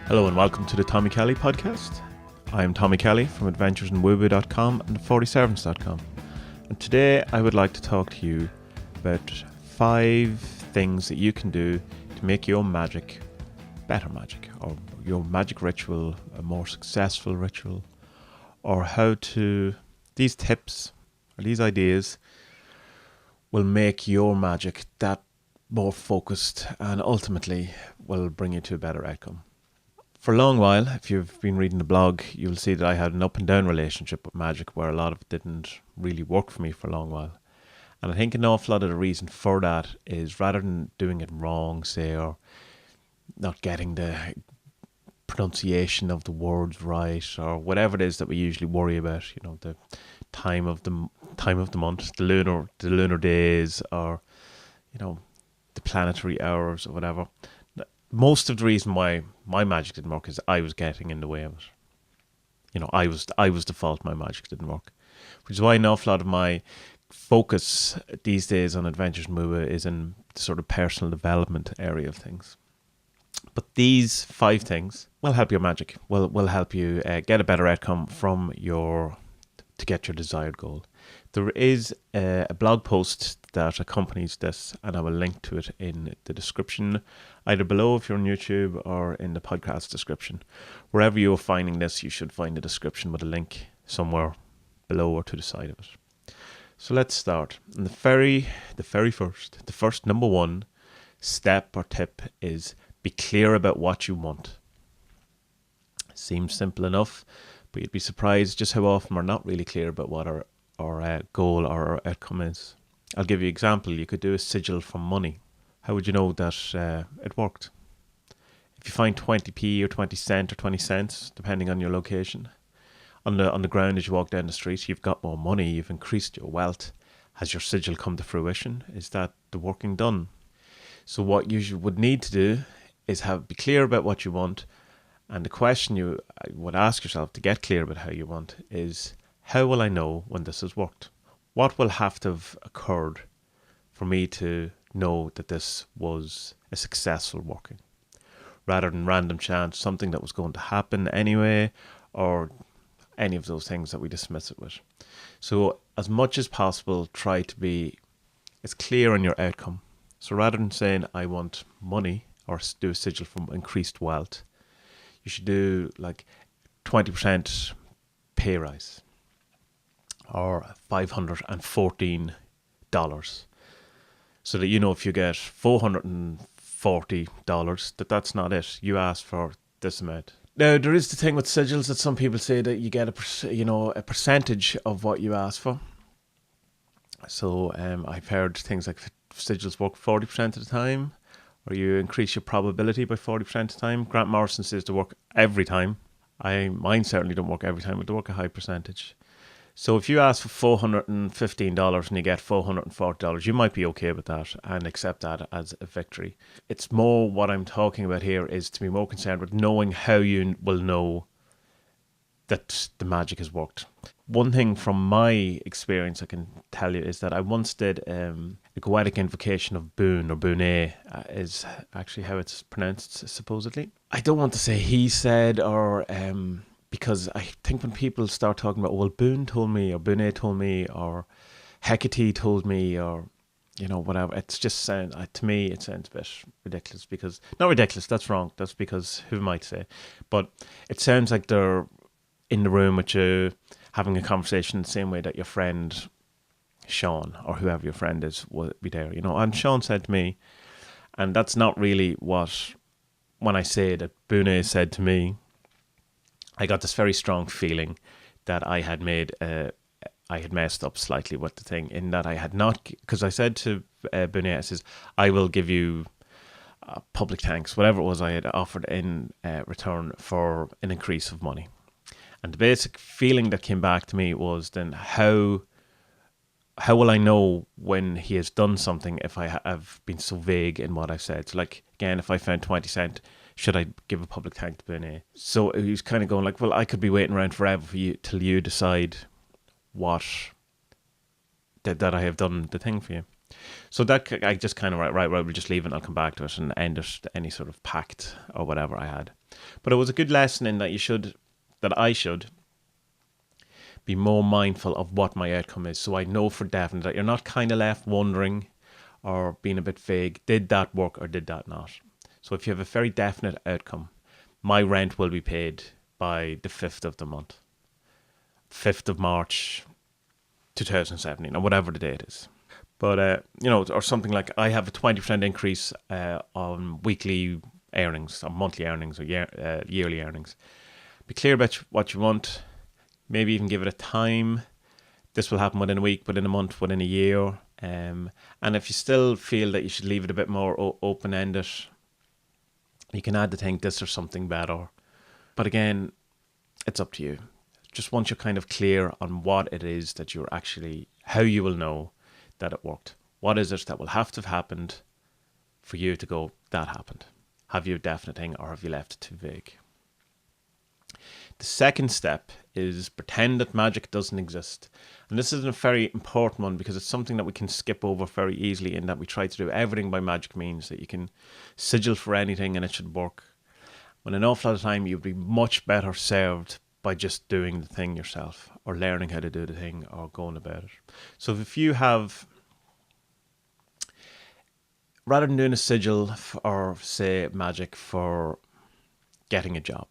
Hello and welcome to the Tommy Kelly podcast. I am Tommy Kelly from adventuresinwoohoo.com and 40servants.com. And today I would like to talk to you about 5 things that you can do to make your magic better magic, or your magic ritual a more successful ritual, or how to, these tips or these ideas will make your magic that more focused and ultimately will bring you to a better outcome. For a long while, if you've been reading the blog, you'll see that I had an up and down relationship with magic where a lot of it didn't really work for me for a long while. And I think an awful lot of the reason for that is rather than doing it wrong, say, or not getting the pronunciation of the words right, or whatever it is that we usually worry about, you know, the time of the month, the lunar days, or, you know, the planetary hours or whatever. Most of the reason why my magic didn't work is I was getting in the way of it. You know, I was the fault my magic didn't work. Which is why an awful lot of my focus these days on Adventures in Woohoo is in the sort of personal development area of things. But these 5 things will help your magic, will help you get a better outcome to get your desired goal. There is a blog post that accompanies this, and I will link to it in the description, either below if you're on YouTube or in the podcast description. Wherever you're finding this, you should find the description with a link somewhere below or to the side of it. So let's start. And the first number 1 step or tip is be clear about what you want. Seems simple enough, but you'd be surprised just how often we're not really clear about what our goal or our outcome is. I'll give you an example. You could do a sigil for money. How would you know that it worked? If you find 20p or 20 cent or 20 cents, depending on your location, on the ground as you walk down the street, you've got more money, you've increased your wealth. Has your sigil come to fruition? Is that the working done? So what you would need to do is be clear about what you want. And the question you would ask yourself to get clear about how you want is, how will I know when this has worked? What will have to have occurred for me to know that this was a successful working? Rather than random chance, something that was going to happen anyway, or any of those things that we dismiss it with. So as much as possible, try to be as clear on your outcome. So rather than saying, I want money, or do a sigil from increased wealth, you should do like 20% pay rise, or $514, so that you know if you get $440, that's not it. You asked for this amount. Now there is the thing with sigils that some people say that you get a percentage of what you ask for. So I've heard things like sigils work 40% of the time, or you increase your probability by 40% of the time. Grant Morrison says to work every time. Mine certainly don't work every time, but they work a high percentage. So if you ask for $415 and you get $440, you might be okay with that and accept that as a victory. It's more, what I'm talking about here is to be more concerned with knowing how you will know that the magic has worked. One thing from my experience I can tell you is that I once did a goetic invocation of Boon, or Boone is actually how it's pronounced supposedly. I don't want to say he said, or because I think when people start talking about, well, Boone told me, or Boone told me, or Hecate told me, or, you know, whatever, it's just to me it sounds a bit ridiculous, because, not ridiculous, that's wrong, that's because who might say, but it sounds like they're in the room with you, having a conversation the same way that your friend Sean, or whoever your friend is, will be there, you know. And Sean said to me, and that's not really what, when I say that Boone said to me, I got this very strong feeling that I had messed up slightly with the thing, in that I had not, because I said to Boone, I says, I will give you public thanks, whatever it was I had offered in return for an increase of money. And the basic feeling that came back to me was, then how will I know when he has done something if I have been so vague in what I've said? So like, again, if I found 20 cent, should I give a public thank to Boone? So he was kind of going like, well, I could be waiting around forever for you till you decide what that I have done the thing for you. So that I just kind of right, we'll just leave it and I'll come back to it and end it, any sort of pact or whatever I had. But it was a good lesson in that I should be more mindful of what my outcome is. So I know for definite that you're not kind of left wondering or being a bit vague, did that work or did that not? So if you have a very definite outcome, my rent will be paid by the 5th of the month, 5th of March 2017, or whatever the date is. But, or something like I have a 20% increase on weekly earnings, or monthly earnings, or yearly earnings. Be clear about what you want. Maybe even give it a time. This will happen within a week, within a month, within a year. And if you still feel that you should leave it a bit more open-ended, you can add the thing, this or something better. But again, it's up to you. Just once you're kind of clear on what it is that you're actually, how you will know that it worked. What is it that will have to have happened for you to go, that happened? Have you a definite thing or have you left it too vague? The second step is pretend that magic doesn't exist. And this is a very important one because it's something that we can skip over very easily, in that we try to do everything by magic means, that you can sigil for anything and it should work. When an awful lot of time you'd be much better served by just doing the thing yourself, or learning how to do the thing, or going about it. So if you have, rather than doing a sigil or say magic for getting a job,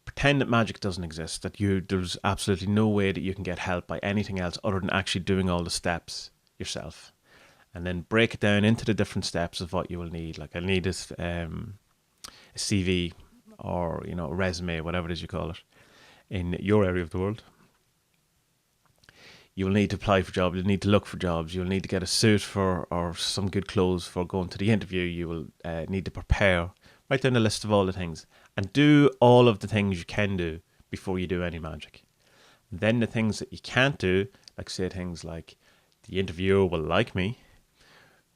pretend that magic doesn't exist, that there's absolutely no way that you can get help by anything else other than actually doing all the steps yourself. And then break it down into the different steps of what you will need. Like, I need this a CV, or a resume, whatever it is you call it, in your area of the world. You will need to apply for jobs, you'll need to look for jobs, you'll need to get a suit or some good clothes for going to the interview, you will need to prepare. Write down a list of all the things and do all of the things you can do before you do any magic. Then the things that you can't do, like say things like, the interviewer will like me.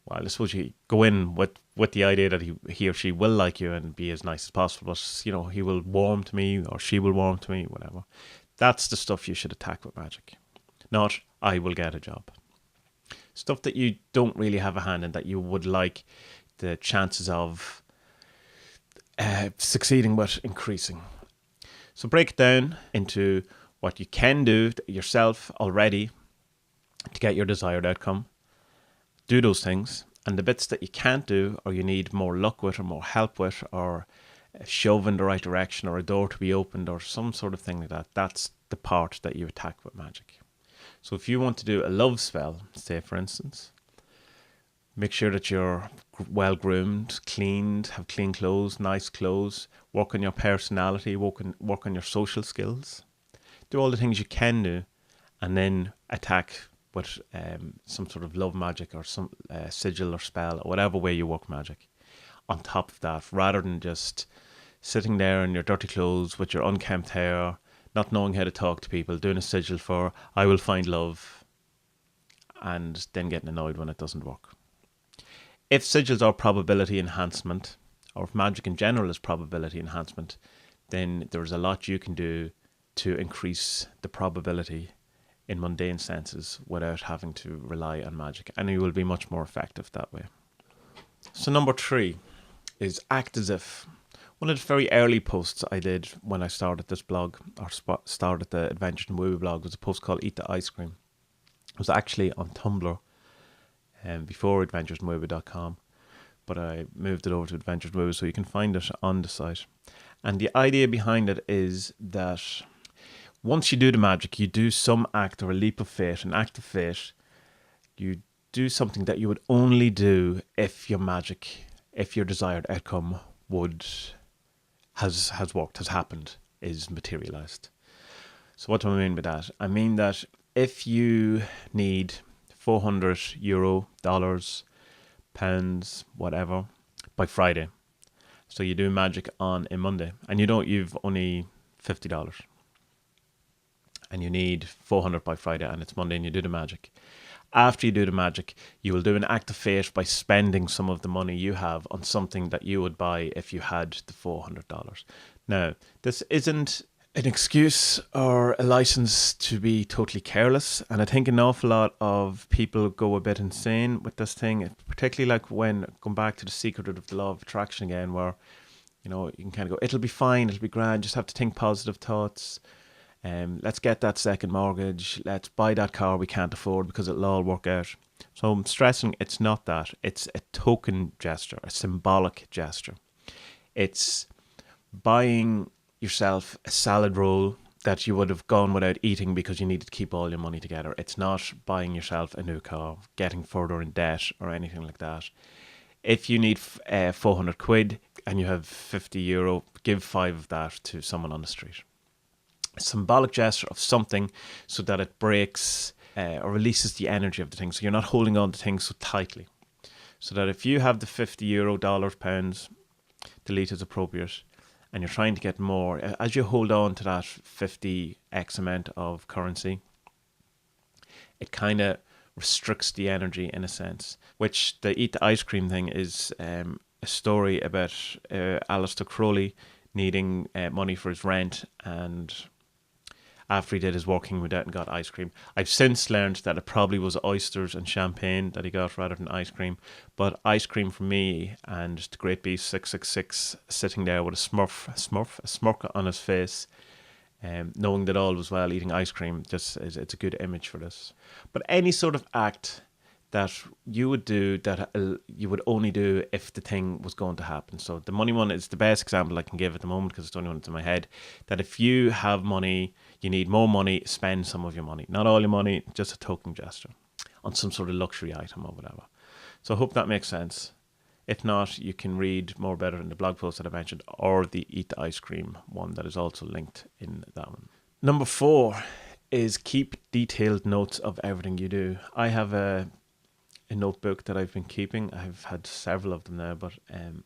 Well, I suppose you go in with the idea that he or she will like you and be as nice as possible, but he will warm to me or she will warm to me, whatever. That's the stuff you should attack with magic. Not, I will get a job. Stuff that you don't really have a hand in, that you would like the chances of succeeding with increasing. So break it down into what you can do yourself already to get your desired outcome. Do those things, and the bits that you can't do, or you need more luck with, or more help with, or a shove in the right direction, or a door to be opened, or some sort of thing like that, that's the part that you attack with magic. So if you want to do a love spell, say for instance, make sure that you're well groomed, cleaned, have clean clothes, nice clothes, work on your personality, work on your social skills. Do all the things you can do, and then attack with some sort of love magic, or some sigil or spell, or whatever way you work magic on top of that, rather than just sitting there in your dirty clothes with your unkempt hair, not knowing how to talk to people, doing a sigil for, I will find love, and then getting annoyed when it doesn't work. If sigils are probability enhancement, or if magic in general is probability enhancement, then there's a lot you can do to increase the probability in mundane senses without having to rely on magic, and you will be much more effective that way. So number 3 is act as if. One of the very early posts I did when I started this blog, or started the Adventures in Woo blog, was a post called Eat the Ice Cream. It was actually on Tumblr before adventuresinwoo.com, but I moved it over to Adventures in Woo, so you can find it on the site. And the idea behind it is that once you do the magic, you do some act or a leap of faith, an act of faith. You do something that you would only do if your magic, if your desired outcome has worked, has happened, is materialized. So what do I mean by that? I mean that if you need €400, dollars, pounds, whatever, by Friday, so you do magic on a Monday, and you've only $50, and you need 400 by Friday, and it's Monday, and you do the magic. After you do the magic, you will do an act of faith by spending some of the money you have on something that you would buy if you had the $400. Now, this isn't an excuse or a license to be totally careless. And I think an awful lot of people go a bit insane with this thing, particularly like when going back to the secret of the law of attraction again, where, you can kind of go, it'll be fine, it'll be grand, just have to think positive thoughts. Let's get that second mortgage. Let's buy that car we can't afford because it'll all work out. So I'm stressing it's not that. It's a token gesture, a symbolic gesture. It's buying yourself a salad roll that you would have gone without eating because you needed to keep all your money together. It's not buying yourself a new car, getting further in debt or anything like that. If you need 400 quid and you have €50, give 5 of that to someone on the street. A symbolic gesture of something so that it breaks or releases the energy of the thing. So you're not holding on to things so tightly. So that if you have the €50, dollars, pounds, delete as appropriate, and you're trying to get more, as you hold on to that 50x amount of currency, it kind of restricts the energy in a sense, which the eat the ice cream thing is a story about Aleister Crowley needing money for his rent, and after he did his work, he went out and got ice cream. I've since learned that it probably was oysters and champagne that he got rather than ice cream. But ice cream for me, and the great beast 666 sitting there with a smirk on his face, knowing that all was well, eating ice cream, just it's a good image for this. But any sort of act that you would do that you would only do if the thing was going to happen. So the money one is the best example I can give at the moment because it's the only one that's in my head. That if you have money, you need more money, spend some of your money. Not all your money, just a token gesture on some sort of luxury item or whatever. So I hope that makes sense. If not, you can read more about it in the blog post that I mentioned or the Eat the Ice Cream one that is also linked in that one. Number 4 is keep detailed notes of everything you do. I have a notebook that I've been keeping. I've had several of them now, but and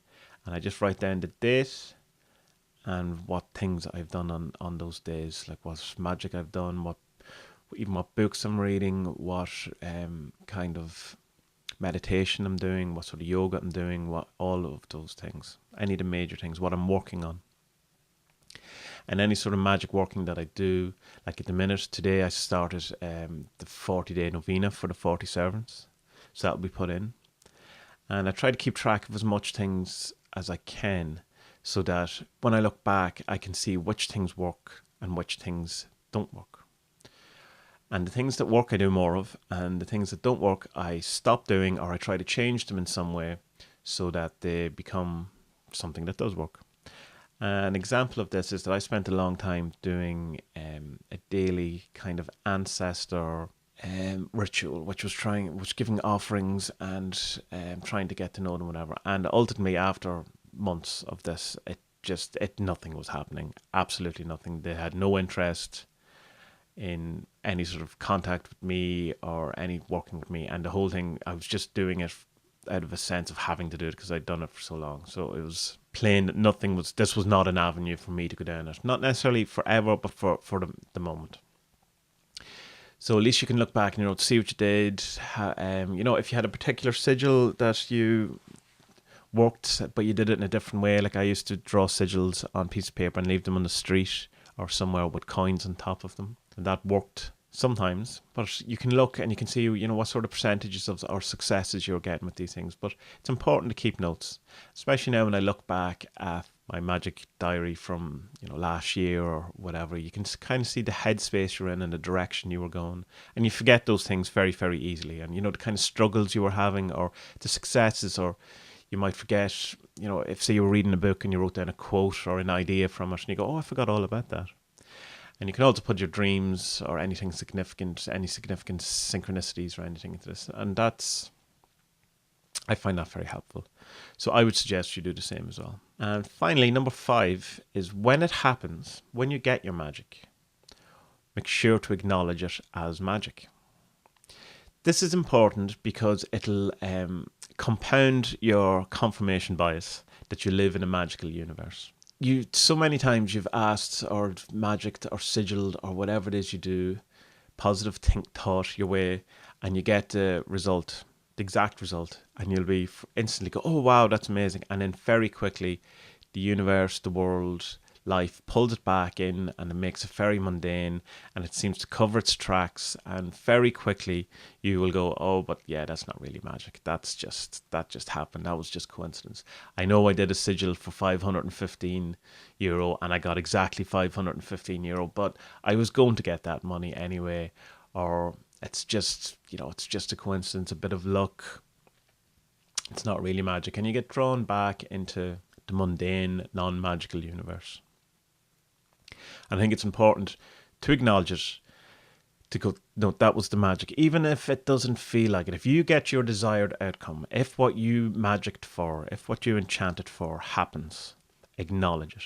I just write down the date and what things I've done on those days, like what magic I've done, what books I'm reading, what kind of meditation I'm doing, what sort of yoga I'm doing, what all of those things. Any of the major things, what I'm working on. And any sort of magic working that I do, like at the minute, today I started the 40-day novena for the 40 servants. So that'll be put in. And I try to keep track of as much things as I can so that when I look back, I can see which things work and which things don't work. And the things that work, I do more of. And the things that don't work, I stop doing or I try to change them in some way so that they become something that does work. An example of this is that I spent a long time doing a daily kind of ancestor ritual, which was giving offerings and trying to get to know them, whatever. And ultimately, after months of this, nothing was happening. Absolutely nothing. They had no interest in any sort of contact with me or any working with me. And the whole thing, I was just doing it out of a sense of having to do it because I'd done it for so long. So it was plain that this was not an avenue for me to go down it. Not necessarily forever, but for the moment. So at least you can look back and see what you did. If you had a particular sigil that you worked, but you did it in a different way. Like I used to draw sigils on a piece of paper and leave them on the street or somewhere with coins on top of them, and that worked sometimes. But you can look and you can see, what sort of percentages of or successes you're getting with these things. But it's important to keep notes, especially now when I look back at my magic diary from last year or whatever. You can kind of see the headspace you're in and the direction you were going, and you forget those things very, very easily. And the kind of struggles you were having or the successes, or you might forget, if say you were reading a book and you wrote down a quote or an idea from it and you go, oh, I forgot all about that. And you can also put your dreams or anything significant, any significant synchronicities or anything into this. And I find that very helpful. So I would suggest you do the same as well. And finally, number 5 is when it happens, when you get your magic, make sure to acknowledge it as magic. This is important because it'll compound your confirmation bias that you live in a magical universe. So many times you've asked or magicked or sigiled or whatever it is you do, positive thought your way, and you get the result, the exact result, and you'll be instantly go, oh wow, that's amazing. And then very quickly, the universe, the world, life pulls it back in and it makes it very mundane, and it seems to cover its tracks, and very quickly you will go, oh, but yeah, that's not really magic. That just happened. That was just coincidence. I know I did a sigil for €515 and I got exactly €515, but I was going to get that money anyway. Or it's just a coincidence, a bit of luck. It's not really magic, and you get drawn back into the mundane, non-magical universe. And I think it's important to acknowledge it, to go, no, that was the magic. Even if it doesn't feel like it, if you get your desired outcome, if what you magicked for, if what you enchanted for happens, acknowledge it.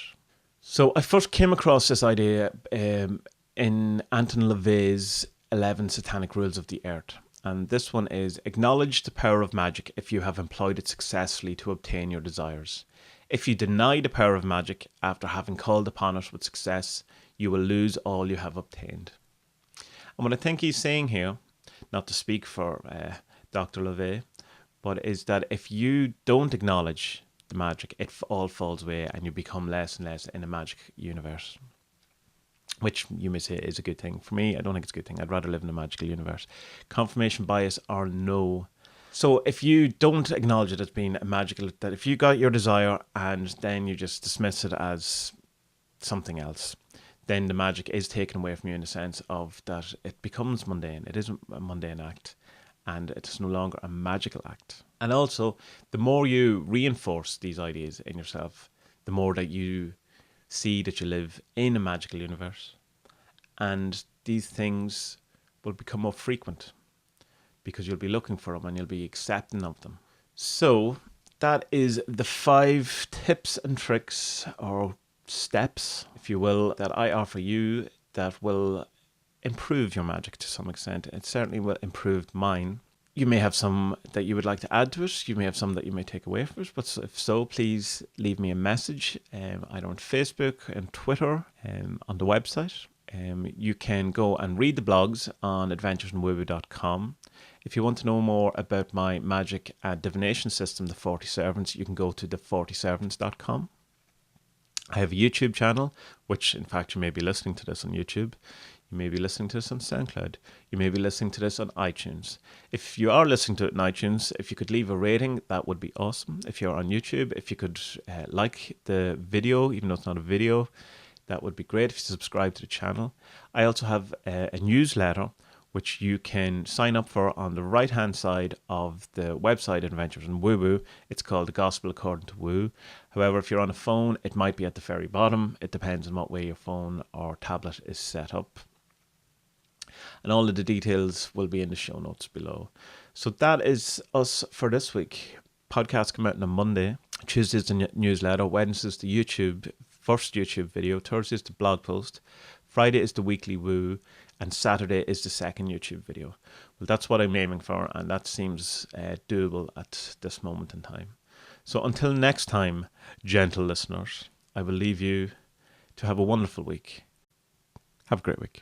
So I first came across this idea in Anton LaVey's 11 Satanic Rules of the Earth. And this one is: acknowledge the power of magic if you have employed it successfully to obtain your desires. If you deny the power of magic after having called upon it with success, you will lose all you have obtained. And what I think he's saying here, not to speak for Dr. LaVey, but is that if you don't acknowledge the magic, it all falls away and you become less and less in a magic universe. Which you may say is a good thing. For me, I don't think it's a good thing. I'd rather live in a magical universe. Confirmation bias or no. So if you don't acknowledge it as being a magical, that if you got your desire and then you just dismiss it as something else, then the magic is taken away from you in the sense of that it becomes mundane. It is a mundane act and it's no longer a magical act. And also, the more you reinforce these ideas in yourself, the more that you see that you live in a magical universe, and these things will become more frequent because you'll be looking for them and you'll be accepting of them. So that is the 5 tips and tricks, or steps, if you will, that I offer you that will improve your magic to some extent. It certainly will improve mine. You may have some that you would like to add to it. You may have some that you may take away from it. But if so, please leave me a message either on Facebook and Twitter, on the website. You can go and read the blogs on adventuresinwoohoo.com. If you want to know more about my magic and divination system, the 40 Servants, you can go to the40servants.com. I have a YouTube channel, which in fact you may be listening to this on YouTube. You may be listening to this on SoundCloud. You may be listening to this on iTunes. If you are listening to it on iTunes, if you could leave a rating, that would be awesome. If you're on YouTube, if you could like the video, even though it's not a video, that would be great. If you subscribe to the channel. I also have a newsletter which you can sign up for on the right-hand side of the website, Adventures in Woo Woo. It's called The Gospel According to Woo. However, if you're on a phone, it might be at the very bottom. It depends on what way your phone or tablet is set up. And all of the details will be in the show notes below. So that is us for this week. Podcast come out on a Monday. Tuesday is the newsletter. Wednesday is the first YouTube video. Thursday is the blog post. Friday is the weekly woo. And Saturday is the second YouTube video. Well, that's what I'm aiming for, and that seems doable at this moment in time. So until next time, gentle listeners, I will leave you to have a wonderful week. Have a great week.